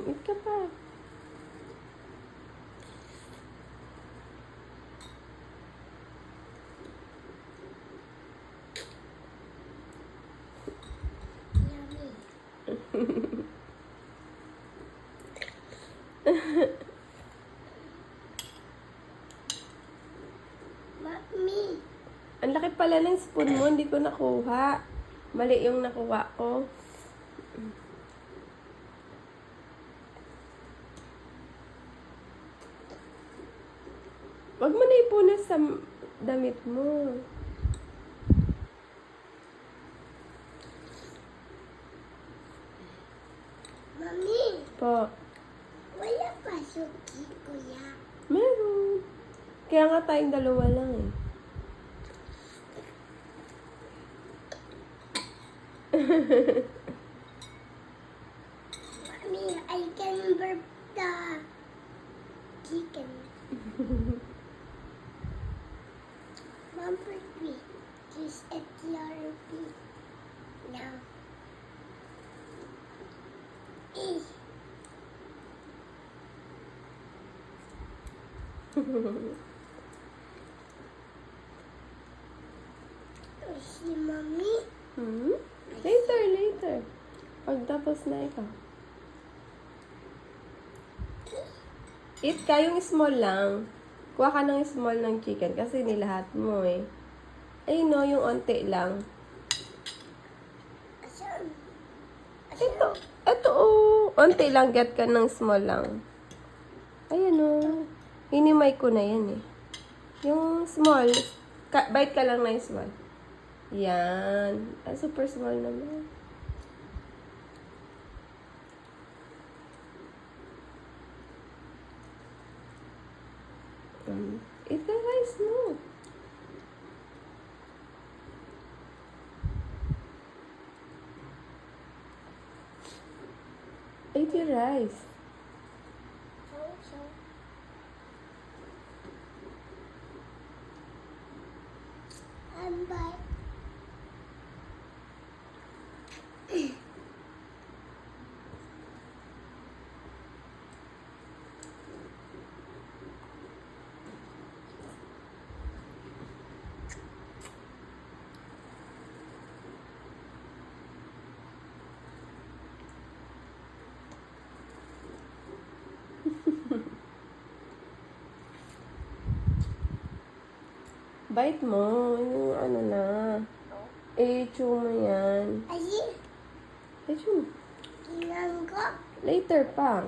Eat ka pa. Yummy. Mami. Ang laki pala ng spoon mo, hindi ko nakuha. Mali yung nakuha ko. Wag mo na ipunas sa damit mo. Mami. Po. Wala pa suki, kuya. Meron. Kaya nga tayong dalawa lang eh. Mami, I can burp the chicken. Mom, burp me. Just eat your pee. Now. Eh. Si Mami. Later. Pagtapos na ikaw. Eat ka yung small lang. Kuha ka ng small ng chicken kasi nilahat mo eh. Ay no, yung onti lang. Asan? Ito oh. Onti lang, get ka ng small lang. Ayan oh. Hinimay ko na yan eh. Yung small, bite ka lang na yung small. Yan. Super small naman. Eat the rice mo. Eat your rice. So. Bye. Bite mo. Yung ano na. I-chew mo yan. Ayi, I-chew. tingnan ko. Later pa.